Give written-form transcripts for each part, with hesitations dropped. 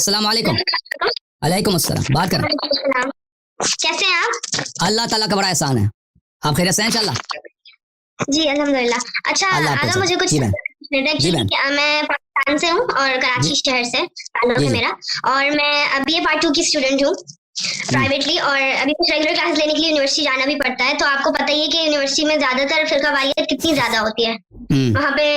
अस्सलाम वालेकुम। वालेकुम अस्सलाम। बात करें। कैसे हैं आप? अल्लाह ताला का बड़ा एहसान है। आप खैरियत से हैं इंशाल्लाह? जी अल्हम्दुलिल्लाह। अच्छा अल्लाह आगा मुझे कुछ जी बहन। जी बहन। मैं पाकिस्तान से हूँ और कराची शहर से ताल्लुक जी है जी मेरा। और मैं BA पार्ट 2 की स्टूडेंट हूँ प्राइवेटली, और अभी कुछ रेगुलर क्लास लेने के लिए यूनिवर्सिटी जाना भी पड़ता है। तो आपको पता ही है कि यूनिवर्सिटी में ज्यादातर फिरका वारियत कितनी ज्यादा होती है। वहाँ पे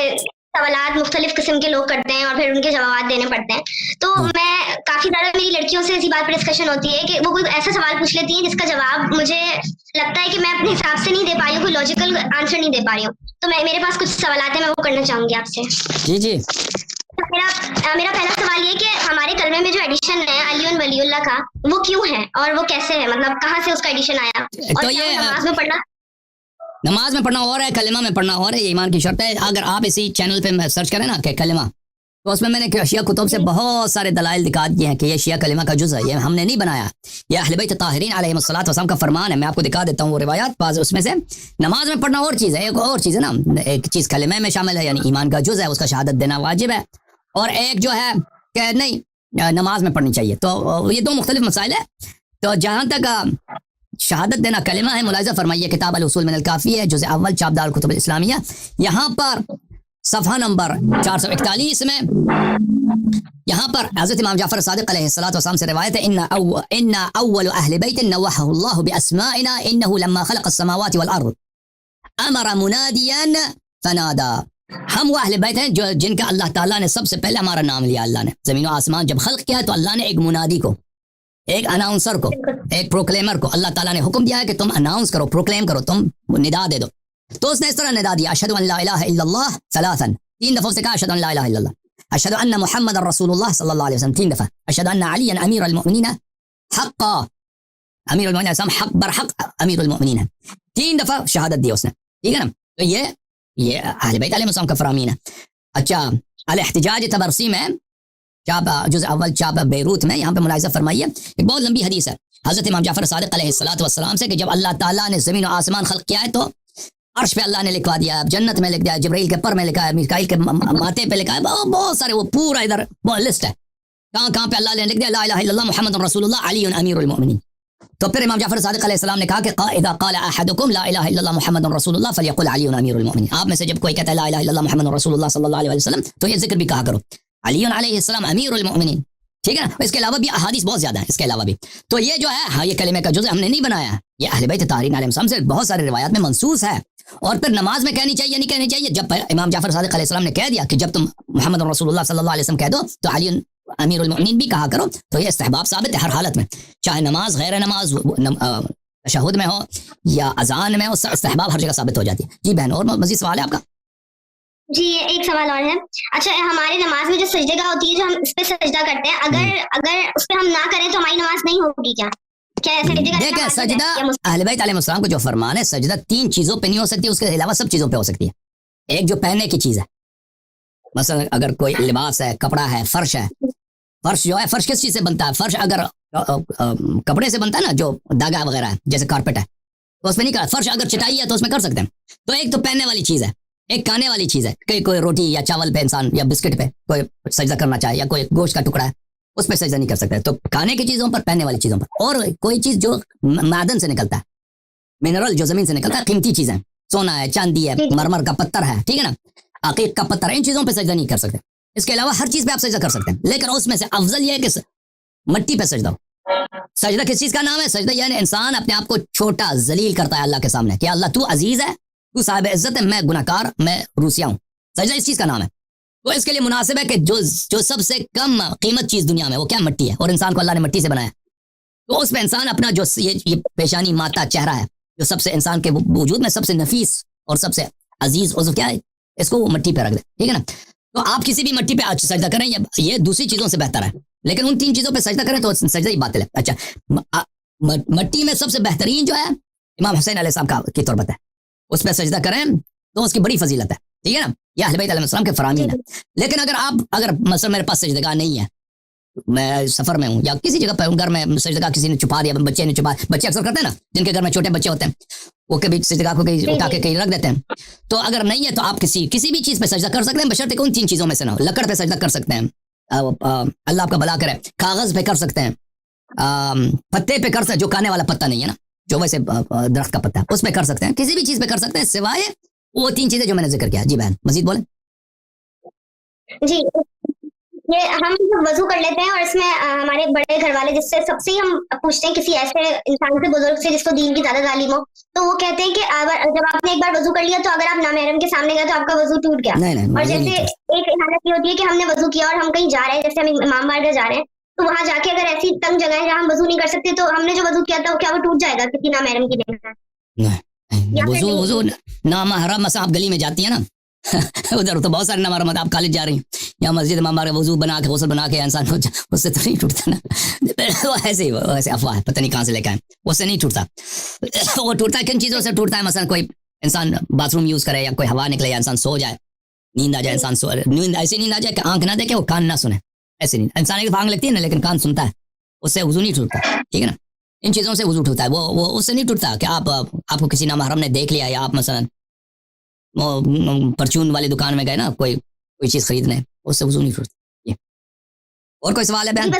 सवालात मुख्तलिफ किस्म के लोग करते हैं और फिर उनके जवाब देने पड़ते हैं। तो मैं काफी ज्यादा मेरी लड़कियों से इसी बात पर डिस्कशन होती है कि वो कोई ऐसा सवाल पूछ लेती हैं जिसका जवाब मुझे लगता है कि मैं अपने हिसाब से नहीं दे पा रही हूँ, कोई लॉजिकल आंसर नहीं दे पा रही हूँ। तो मेरे पास कुछ सवालात है, मैं वो करना चाहूंगी आपसे। जी जी। मेरा पहला सवाल ये कि हमारे कलमे में जो एडिशन है अली वलीउल्लाह का, वो क्यों है और वो कैसे है, मतलब कहाँ से उसका एडिशन आया? और तो क्या ये नमाज में पढ़ना नमाज में पढ़ना और है, कलिमा में पढ़ना और है, ये ईमान की शर्त है। अगर आप इसी चैनल पे सर्च करें ना कि कलिमा, तो उसमें मैंने शिया कुतुब से बहुत सारे दलाइल दिखा दिए हैं कि ये शिया कलिमा का जुज़ है, ये हमने नहीं बनाया। ये अहले बैत ताहिरीन अलैहिस्सलातु वस्सलाम का फरमान है। मैं आपको दिखा देता हूँ वो रिवायात, बाज़ उसमें से। नमाज में पढ़ना और चीज़ है, एक और चीज़ है ना, एक चीज़ कलिमा में शामिल है, यानी ईमान का जुज़ है, उसका शहादत देना वाजिब है। और एक जो है कि नहीं नमाज में पढ़नी चाहिए। तो ये दो मुख्तलिफ मसाइल है। तो जहाँ तक शहादत देना कलिमा है, मुलाहिज़ा फरमाइए किताब अल-उसूल मिनल काफ़ी है, जुज़ अव्वल चाप दारुल कुतुब इस्लामिया, यहाँ पर सफ़हा नंबर 441 में यहाँ पर हज़रत इमाम जाफ़र सादिक़ अलैहिस्सलातु वस्सलाम से रिवायत है, इन्ना अव्वल अहले बैतिन नव्वहहुल्लाहु बिअस्माइना इन्नहु लम्मा खलक़ अस्समावाति वल अर्द अमरा मुनादियन फनादा। हम वो अहले बैत हैं जो जिनका अल्लाह ताला ने सबसे पहले हमारा नाम लिया। अल्लाह ने ज़मीन और आसमान जब खल्क़ किया तो अल्लाह ने एक मुनादी को, एक अनाउंसर को, एक प्रोक्लेमर को अल्लाह ताला ने हुक्म दिया है कि तुम अनाउंस करो, प्रोक्लेम करो, तुम निदा दे दो। तो उसने इस तरह निदा दिया, अशहदु अन ला इलाहा इल्लल्लाह सलासन, 3 दफ़ा उसने कहा अशहदु अन ला इलाहा इल्लल्लाह, अशहदु अन्न मुहम्मदर रसूलुल्लाह सल्लल्लाहु अलैहि वसल्लम 3 दफ़ा, अशहदु अन्न अलियन अमीरुल मुमिनीन हक़्क़ा, अमीरुल मुमिनीन सम हक़ बरहक़ अमीरुल मुमिनीन है, 3 दफ़ा शहादत दी उसने। ठीक है ना। तो ये अहले बैत अलैहिस्सलाम का फरामीन है। अच्छा, अल इहतिजाज तबरसी में चाप जुज़ अव्वल चाप बेरूत में यहाँ पे मुलाहिज़ा फरमाइए, एक बहुत लंबी हदीस है हज़रत इमाम जाफ़र सादिक़ अलैहिस्सलातु वस्सलाम से कि जब अल्लाह ताला ने ज़मीन और आसमान खल्क़ किया है तो अर्श पे अल्लाह ने लिखवा दिया, जन्नत में लिख दिया, जिब्राइल के पर में लिखा है, मिकाईल के माथे पे लिखा है, बहुत सारे, वो पूरा इधर लिस्ट है कहाँ कहाँ पे अल्लाह ने लिख दिया ला इलाहा इल्लल्लाह मुहम्मदुर रसूलुल्लाह अली अमीरुल मोमिनीन। तो फिर इमाम जाफ़र सादिक़ अलैहिस्सलाम ने कहा कि इज़ा क़ाला अहदुकुम ला इलाहा इल्लल्लाह मुहम्मदुर रसूलुल्लाह फलियक़ुल अली अमीरुल मोमिनीन। आप में से जब कोई कहता है ला इलाहा इल्लल्लाह मुहम्मदुर रसूलुल्लाह सल्लल्लाहु अलैहि वसल्लम तो ये जिक्र भी कहा करो, अली अलैहिस्सलाम अमीरुल मोमिनीन। ठीक है ना। इसके अलावा भी अहादीस बहुत ज्यादा है इसके अलावा भी। तो ये जो है हाँ, ये कलिमे का जुज़ हमने नहीं बनाया, ये अहले बैत ताहिरीन अलैहिस्सलाम से बहुत सारे रिवायात में मंसूस है। और फिर नमाज में कहनी चाहिए नहीं कहनी चाहिए, जब इमाम जाफ़र सादिक़ अलैहिस्सलाम ने कह दिया कि जब तुम मुहम्मद रसूलुल्लाह सल्लल्लाहु अलैहि वसल्लम कह दो तो अली अमीरुल मोमिनीन भी कहा करो, तो ये इस्तिहबाब साबित है हर हालत में, चाहे नमाज गैर नमाज तशहुद में हो या अजान में हो, इस्तिहबाब हर जगह साबित हो जाती है। जी बहन, और मज़ीद सवाल है आपका? जी एक सवाल और है। अच्छा, हमारे नमाज में जो सजदेगाह होती है, जो हम इस पे सजदा करते हैं, अगर उस पे हम ना करें तो हमारी नमाज नहीं होगी क्या? क्या देखिए सजदा अहले बैत अलैहिस्सलाम को जो फरमान है, सजदा 3 चीजों पे नहीं हो सकती, उसके अलावा सब चीजों पे हो सकती है। एक जो पहनने की चीज है, मसलन अगर कोई लिबास है, कपड़ा है, फर्श है, फर्श जो है, फर्श किस चीज से बनता है? फर्श अगर कपड़े से बनता है ना, जो धागा वगैरह है जैसे कारपेट है, तो उसमें नहीं कर। फर्श अगर चटाई है तो उसमें कर सकते हैं। तो एक तो पहनने वाली चीज है, एक खाने वाली चीज है, कोई रोटी या चावल पे इंसान या बिस्किट पे कोई सजदा करना चाहे, या कोई गोश्त का टुकड़ा है उस पर सजदा नहीं कर सकते। तो खाने की चीजों पर, पहनने वाली चीजों पर। और कोई चीज जो मादन से निकलता है, मिनरल जो जमीन से निकलता है, कीमती चीजें, सोना है, चांदी है, मरमर का पत्थर है, ठीक है ना, अकीक का पत्थर है, इन चीजों पर सजदा नहीं कर सकते। इसके अलावा हर चीज पे आप सजदा कर सकते हैं, लेकिन उसमें से अफजल ये है कि मट्टी पे सजदा हो। सजदा किस चीज का नाम है? सजदा यानी इंसान अपने आप को छोटा जलील करता है अल्लाह के सामने कि अल्लाह तू अजीज है, तू साहिब इज्जत है, मैं गुनाहगार, मैं रूसिया हूँ। सजदा इस चीज का नाम है। तो इसके लिए मुनासिब है कि जो सबसे कम कीमत चीज दुनिया में वो क्या? मट्टी है। और इंसान को अल्लाह ने मट्टी से बनाया, तो उसमें इंसान अपना जो ये पेशानी, माथा, चेहरा है, जो सबसे इंसान के वजूद में सबसे नफीस और सबसे अजीज उज़्व क्या है, इसको वो मट्टी पे रख दे। ठीक है ना। तो आप किसी भी मट्टी पे सजदा करें, ये दूसरी चीजों से बेहतर है, लेकिन उन 3 चीजों पे सजदा करें तो सजदा ही बातिल है। अच्छा, मट्टी में सबसे बेहतरीन जो है इमाम हुसैन अलैहिस्सलाम की तुरबत है, उस पर सजदा करें तो उसकी बड़ी फजीलत है। ठीक है ना। यह अहले बैत अलैहिस्सलाम के फरामीन है। लेकिन अगर मसलन मेरे पास सजदगाह नहीं है, मैं सफर में हूँ या किसी जगह पर घर में सजदगाह किसी ने छुपा दिया, बच्चे ने छुपा, बच्चे अक्सर करते हैं ना, जिनके घर में छोटे बच्चे होते हैं, वो कभी सजदगाह को कहीं उठा के कहीं रख देते हैं। तो अगर नहीं है तो आप किसी भी चीज पे सजदा कर सकते हैं, बशर्ते उन 3 चीजों में से ना हो। लकड़ पे सजदा कर सकते हैं, अल्लाह आपका भला करे, कागज पे कर सकते हैं, पत्ते पे कर सकते हैं, जो खाने वाला पत्ता नहीं है ना, जो वैसे दरख्त का पत्ता है, उस पे कर सकते हैं, किसी भी चीज पे कर सकते हैं सिवाय वो 3 चीजें जो मैंने जिक्र किया। जी बहन मजीद बोले। जी, ये हम जब वजू कर लेते हैं और इसमें हमारे बड़े घर वाले जिससे सबसे ही हम पूछते हैं, किसी ऐसे इंसान से, बुजुर्ग से जिसको दीन की ज्यादा तालीम हो, तो वो कहते हैं कि अगर जब आपने एक बार वजू कर लिया तो अगर आप नामहरम के सामने गए तो आपका वजू टूट गया। नहीं, और जैसे एक हालत ये होती है कि हमने वजू किया और हम कहीं जा रहे हैं, जैसे हम इमाम बारगाह जा रहे हैं, तो वहां जाके अगर ऐसी तंग जगह है जहाँ हम वजू नहीं कर सकते, तो हमने जो वजू किया था क्या वो टूट जाएगा किसी नामहरम की नहीं, वजू नामहरम, मसा आप गली में जाती है ना उधर तो बहुत सारे नामहरम, आप कॉलेज जा रही हैं या मस्जिद में हमारे वजू बना के गौसल बना के इंसान को, उससे तो नहीं टूटता ना वो ऐसे ही, वो ऐसे अफवाह है, पता नहीं कहाँ से लेकर आए, उससे नहीं टूटता वो टूटता है किन चीज़ों से टूटता है? मसलन कोई इंसान बाथरूम यूज़ करे या कोई हवा निकले या इंसान सो जाए, नींद आ जाए, इंसान सो, नींद ऐसी नींद आ जाए कि आंख ना देखे, वो कान ना सुने, ऐसी नींद, इंसान की आंख लगती है ना लेकिन कान सुनता है, उससे वजू नहीं टूटता, ठीक है ना? इन चीज़ों से वजू टूटता है, वो उससे नहीं टूटता कि आपको किसी नामहरम ने देख लिया, या आप मसलन वो परचून वाली दुकान में गए ना कोई चीज़ खरीदने, उससे वजू नहीं टूटता। ये और कोई सवाल है बहन?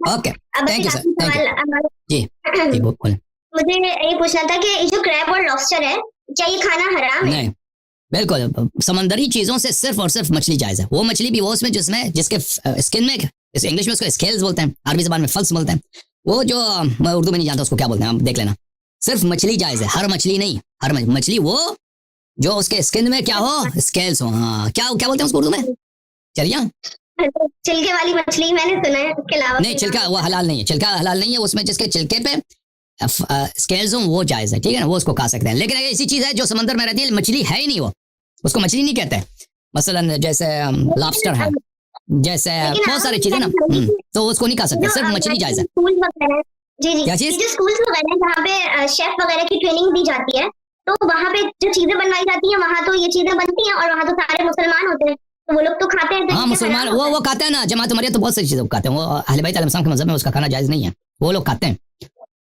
Okay, thank you sir, thank you. जी बोले। मुझे ये पूछना था कि जो क्रैब और लॉबस्टर है, क्या ये खाना हराम है? नहीं, बिल्कुल, समंदरी चीजों से सिर्फ और सिर्फ मछली जायज़ है। वो मछली भी वो उसमें जिसके स्किन में, इंग्लिश में उसको स्केल्स बोलते हैं, अरबी ज़बान में फल्स बोलते हैं, वो जो मैं उर्दू में नहीं जानता उसको क्या बोलते हैं, आप देख लेना। सिर्फ मछली जायज़ है, हर मछली नहीं, हर मछली वो जो उसके स्किन में क्या हो, स्केल्स हो। हाँ, क्या बोलते हैं उसको उर्दू में? चलिए, छिलके वाली मछली मैंने सुना है, उसके अलावा नहीं, छिलका वो हलाल नहीं है, छिलका हलाल नहीं है, उसमें जिसके छिलके पे स्केल्स हो वो जायज़ है, ठीक है ना, वो उसको खा सकते हैं। लेकिन अगर ऐसी चीज़ है जो समंदर में रहती है, मछली है ही नहीं, वो उसको मछली नहीं कहते। मसलन जैसे लॉबस्टर है, जैसे बहुत सारी चीजें ना, तो उसको नहीं खा सकते, सिर्फ मछली जायज़ है। जी जी, क्या चीज? जो स्कूल्स वगैरह जहाँ पे शेफ वगैरह की ट्रेनिंग दी जाती है, तो वहाँ पे जो चीजें बनवाई जाती हैं, वहाँ तो ये चीजें बनती हैं और वहाँ तो सारे मुसलमान होते हैं, तो वो लोग तो खाते हैं। हाँ, मुसलमान वो खाते हैं ना, जमात उमरिया तो बहुत सारी चीजें खाते हैं, वो अहले बैत अलैहिस्सलाम के मज़हब में उसका खाना जायज़ नहीं है, वो लोग खाते हैं,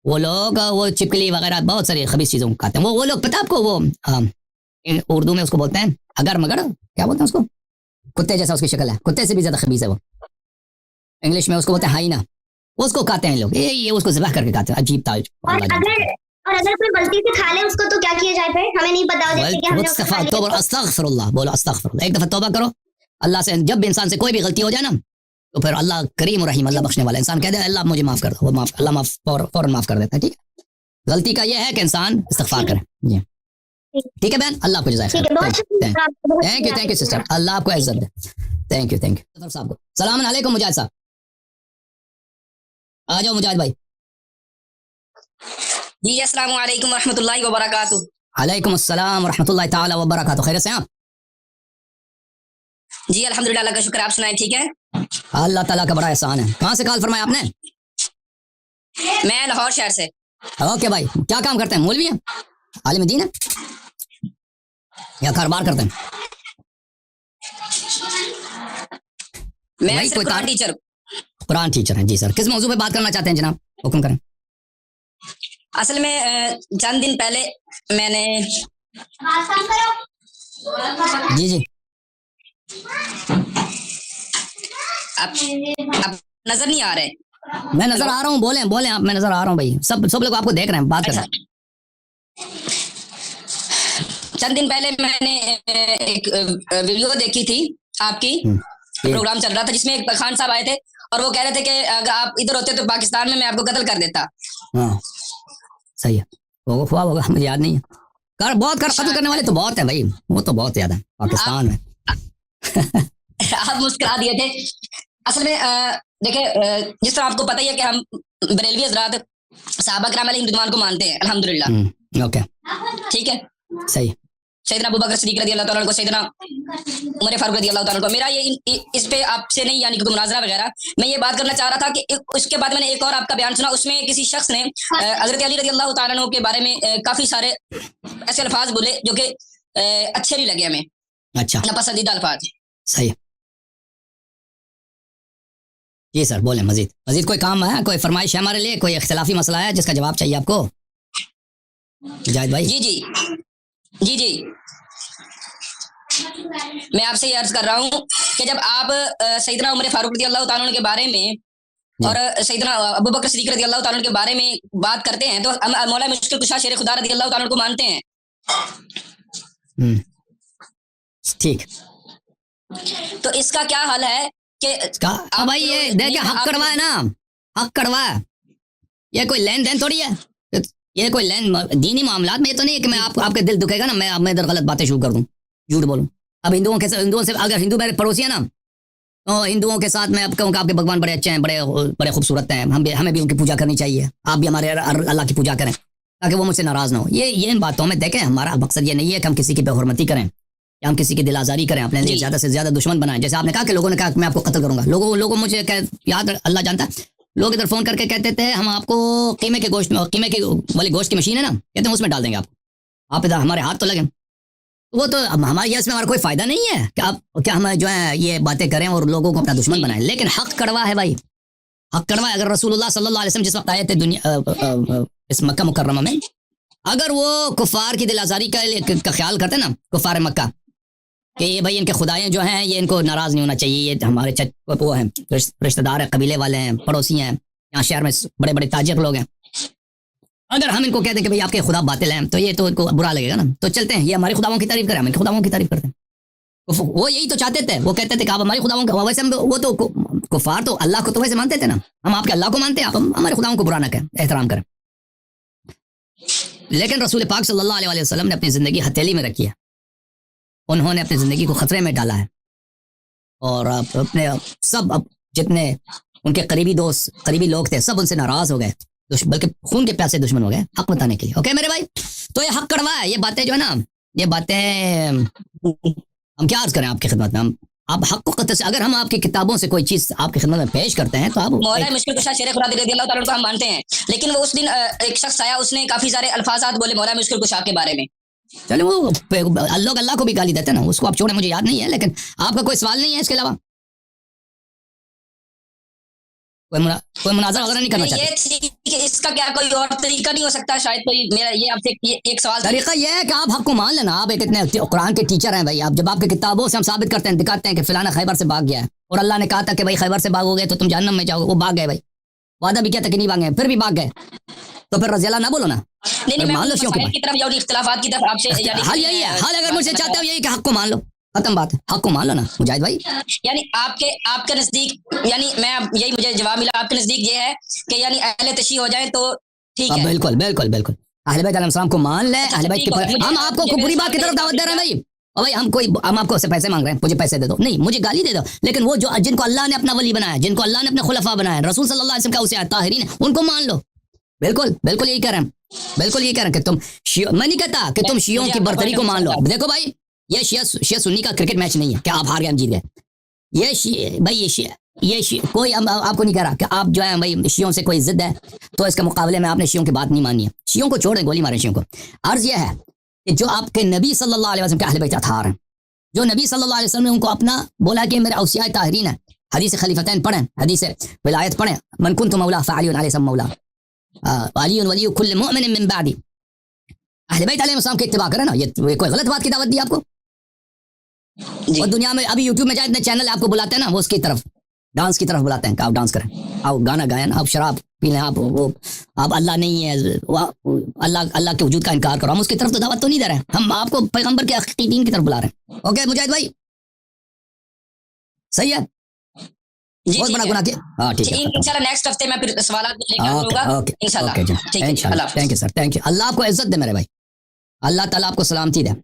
वो लोग वो चिपकली वगैरह बहुत सारी खबीस चीजों को खाते हैं। वो लोग पता है आपको, वो उर्दू में उसको बोलते हैं अगर मगर, क्या बोलते हैं उसको, कुत्ते जैसा उसकी शक्ल है, कुत्ते से भी ज्यादा खबीस है वो, इंग्लिश में उसको बोलते हैं हाइना, उसको खाते हैं लोग, ये उसको ज़िबह करके खाते हैं, अजीब ताज। और अगर कोई गलती से खा ले उसको तो क्या किया जाए फिर? हमें नहीं पता, जैसे कि हमने उसको खा लिया। अस्तगफिरुल्लाह बोलो, अस्तगफिरुल्लाह, एक दफा तौबा करो अल्लाह से। जब इंसान से कोई भी गलती हो जाए ना, तो फिर अल्लाह करीम और रहीम, अल्लाह बख्शने वाला, इंसान कहते हैं अल्लाह मुझे माफ कर दो, वो माफ, अल्लाह माफ फौरन माफ कर देता है, ठीक है। गलती का ये है कि इंसान इस्तिग़फ़ार करे, जी ठीक है बहन, अल्लाह आपको जज़ाए खैर, थैंक यू सिस्टर, अल्लाह आपको इज्जत दे, थैंक यू साहब को। सलाम अलैकुम मुजाहिद साहब, आ जाओ मुजाहिद भाई। जी अस्सलाम वालेकुम रहमतुल्लाहि व बरकातुहू। अलैकुम अस्सलाम रहमतुल्लाहि ताला व बरकातुहू। खैर से आप? जी अल्हम्दुलिल्लाह, अल्लाह का शुक्र, आप सुनाएं ठीक है? अल्लाह ताला का बड़ा एहसान है। कहाँ से कॉल फरमाया आपने? मैं लाहौर शहर से। ओके भाई, क्या काम करते हैं? मौलवी हैं, आलिम दीन है या कारोबार करते हैं? मैं सिर्फ कुरान टीचर। कुरान टीचर हैं, जी सर। किस मौजू पे बात करना चाहते हैं जनाब, हुक्म करें। असल में चंद दिन पहले मैंने जी जी अब नजर नहीं आ रहे? मैं नजर आ रहा हूँ, बोले आप, मैं नजर आ रहा हूँ भाई, सब लोग आपको देख रहे हैं, बात कर रहे हैं। चंद दिन पहले मैंने एक वीडियो देखी थी आपकी, प्रोग्राम चल रहा था जिसमें एक खान साहब आए थे और वो कह रहे थे कि अगर आप इधर होते तो पाकिस्तान में मैं आपको कत्ल कर देता। हाँ सही है, वो हुआ होगा, मुझे याद नहीं है। कत्ल करने वाले तो बहुत है भाई, वो तो बहुत ज्यादा पाकिस्तान में। आप मुस्कुरा दिए थे। असल में देखिए, जिस तरह आपको पता ही है कि हम बरेलवी हजरात सहाबा किराम अलैहिम रिदवान को मानते हैं अल्हम्दुलिल्लाह। ओके ठीक है, सही। सैयदना अबू बकर सिद्दीक रज़ी अल्लाह तआला अन्हु को, सैयदना उमर फारूक रज़ी अल्लाह तआला को, मेरा ये इस पे आपसे नहीं यानी कि मुनाजरा वगैरह, मैं ये बात करना चाह रहा था कि उसके बाद मैंने एक और आपका बयान सुना, उसमें किसी शख्स ने हजरत अली रज़ी अल्लाह तआला अन्हु के बारे में काफी सारे ऐसे अल्फाज बोले जो कि अच्छे नहीं लगे हमें, अच्छा, नापसंदीदा अल्फाज। सही, जी सर बोले। मजीद कोई काम है, कोई फरमाइश है हमारे लिए, कोई इख्तिलाफी मसला है जिसका जवाब चाहिए आपको जाहिद भाई? जी जी जी जी मैं आपसे ये अर्ज कर रहा हूँ कि जब आप सैयदना उमर फारूक रज़ी अल्लाह तआला अन्हु के बारे में और सैयदना अबू बकर सिद्दीक रज़ी अल्लाह तआला अन्हु के बारे में बात करते हैं तो हम मौला मुश्किल कुशा शेर खुदा रज़ी अल्लाह तआला अन्हु को मानते हैं। ठीक, तो इसका क्या हाल है कि अब भाई ये देखिए हक कड़वा है ना, हक कड़वा है, ये कोई लेन देन थोड़ी है, ये कोई लेन दीनी मामलात में ये तो नहीं है कि मैं आपके दिल दुखेगा ना मैं इधर गलत बातें शुरू कर दूं, झूठ बोलूं। अब हिंदुओं से अगर हिंदू मेरे पड़ोसी है ना तो हिंदुओं के साथ मैं अब कहूँ कि आपके भगवान बड़े अच्छे हैं, बड़े खूबसूरत हैं, हमें भी उनकी पूजा करनी चाहिए, आप भी हमारे अल्लाह की पूजा करें ताकि वो मुझसे नाराज ना हो। ये इन बातों में देखें हमारा मकसद ये नहीं है कि हम किसी की बेहुरमती करें या हम किसी की दिल आज़ारी करें, अपने लिए ज़्यादा से ज़्यादा दुश्मन बनाएं। जैसे आपने कहा कि लोगों ने कहा मैं आपको कत्ल करूंगा, लोगों मुझे याद अल्लाह जानता है, लोग इधर फोन करके कहते थे हम आपको कीमे के वाली गोश्त की मशीन है ना, कहते हैं उसमें डाल देंगे आप इधर हमारे हाथ तो लगे। वो तो हमारे इसमें हमारा कोई फायदा नहीं है कि आप क्या हम जो है ये बातें करें और लोगों को अपना दुश्मन बनाएं, लेकिन हक कड़वा है भाई, हक कड़वा है। अगर रसूलुल्लाह सल्लल्लाहु अलैहि वसल्लम जिस वक्त आए थे दुनिया इस मक्का मुकर्रमा में, अगर वो कुफार की दिल आज़ारी का ख्याल करते ना कुफार मक्का कि ये भाई इनके खुदाएं जो हैं ये इनको नाराज नहीं होना चाहिए, ये हमारे वो हैं रिश्तेदार हैं, कबीले वाले हैं, पड़ोसी हैं, यहाँ शहर में बड़े बड़े ताजिर लोग हैं, अगर हम इनको कहते हैं कि भाई आपके खुदा बातिल हैं तो ये तो इनको बुरा लगेगा ना। तो चलते हैं ये हमारे खुदाओं की तारीफ करें, हम इनके खुदाओं की तारीफ करते हैं। वो यही तो चाहते थे, वो कहते थे कि आप हमारे खुदाओं का, वैसे हम वो तो कुफार तो अल्लाह को तो वैसे मानते थे ना, हम आपके अल्लाह को मानते हैं, आप हमारे खुदाओं को बुरा ना करें, एहतराम करें। लेकिन रसूल पाक सल्लल्लाहु अलैहि वसल्लम ने अपनी ज़िंदगी हथेली में रखी है, उन्होंने अपनी ज़िंदगी को खतरे में डाला है और अपने सब जितने उनके करीबी दोस्त करीबी लोग थे सब उनसे नाराज़ हो गए, बल्कि खून के प्यासे दुश्मन हो गए हक बताने के लिए। ओके मेरे भाई, तो ये हक कड़वा है, ये बातें जो है ना, ये बातें हम क्या अर्ज करें आपकी खिदमत में, हम आप हक को कतई से अगर हम आपकी किताबों से कोई चीज़ आपकी खिदमत में पेश करते हैं तो आप मौला मुश्किल कुशा शेर खुदा रज़ी अल्लाह तआला अन्हु को हम मानते हैं, लेकिन वो उस दिन एक शख्स आया, उसने काफी सारे अल्फाजात बोले मौला मुश्किल कुशा के बारे में। चलो वो अल्लाह को भी गाली देते ना, उसको आप छोड़े, मुझे याद नहीं है, लेकिन आपका कोई सवाल नहीं है इसके अलावा, कोई मुनाज़रा वगैरह नहीं करना चाहते? ये इसका क्या कोई और तरीका नहीं हो सकता? शायद कोई मेरा ये आपसे एक सवाल तरीका ये है कि आप हक को मान लेना, आप एक इतने कुरान के टीचर हैं भाई, आप जब आपके किताबों से हम साबित करते हैं, दिखाते हैं कि फलाना खैबर से भाग गया है और अल्लाह ने कहा था कि भाई खैबर से भागोगे तो तुम जहन्नम में जाओगे, वो भाग गए भाई, वादा भी किया था कि नहीं भागे, फिर भी भाग गए, तो फिर रज़ी अल्लाह ना बोलो ना, नहीं मान लो शियों की तरफ या इख्तिलाफात की तरफ आपसे हाल यही है, हाल अगर मुझसे चाहते हो यही कि हक को मान लो, खत्म बात है, हक को मान लो ना मुजाहिद भाई। यानी आपके नजदीक, यानी मैं यही मुझे जवाब मिला, आपके नजदीक ये है कि यानी अहले तशी हो जाए तो ठीक है? बिल्कुल बिल्कुल बिल्कुल, अहले बैत अलैहिस्सलाम को मान ले, अहले बैत के हम आपको बुरी बात की तरफ दावत दे रहे हैं भाई, और भाई हम आपको से पैसे मांग रहे हैं, मुझे पैसे दे दो, नहीं मुझे गाली दे दो, लेकिन वो जो जिनको अल्लाह ने अपना वली बनाया, जिनको अल्लाह ने अपने खुलफा बनाया, रसूल सल्लल्लाहु अलैहि वसल्लम का उसे ताहिरीन है, उनको मान लो। बिल्कुल बिल्कुल यही कह रहे हैं, बिल्कुल यही कह रहे हैं कि तुम मैं नहीं कहता कि तुम शियों की बर्तरी को मान लो। देखो भाई ये शिया सुन्नी का क्रिकेट मैच नहीं है कि आप हार गए हम जीत गए, ये भाई ये कोई आपको नहीं कह रहा कि आप जो है भाई शियों से कोई जिद है तो इसके मुकाबले में आपने शियों की बात नहीं मानी है, शियों को छोड़ दें, गोली मारें शियों को। अर्ज यह है कि जो आपके नबी सल्लल्लाहु अलैहि वसल्लम के अहले बैत अतहार हैं, जो नबी सल्लल्लाहु अलैहि वसल्लम ने उनको अपना बोला कि मेरे औसिया ताहिरीन है, हदीस खलीफतैन पढ़ें, हदीस विलायत पढ़ें, मन कुन्तु मौला फअलियुन अलैहि मौला अलियुन वलियु कुल्लि मुमिनिन मिन बादी, अहले बैत अलैहिस्सलाम की इत्तिबा करें ना, ये कोई गलत बात की दावत दी आपको? और दुनिया में अभी यूट्यूब में जाए इतने चैनल आपको बुलाते हैं ना, वो उसकी तरफ डांस की तरफ बुलाते हैं कि आप डांस करें, आप गाना गाएं, आप शराब पी लें, आप अल्लाह नहीं है, अल्लाह के वजूद का इनकार करो, हम उसकी तरफ तो दावत तो नहीं दे रहे हैं, हम आपको पैगंबर के हकीकी दीन की तरफ बुला रहे हैं। ओके मुजाहिद भाई सही है, बहुत बड़ा गुनाह किया, हाँ ठीक है, इंशाल्लाह नेक्स्ट हफ्ते में फिर सवाल लेकर आऊंगा इंशाल्लाह। Thank you sir, thank you, अल्लाह आपको इज्जत दे मेरे भाई, अल्लाह ताला आपको सलामती दे।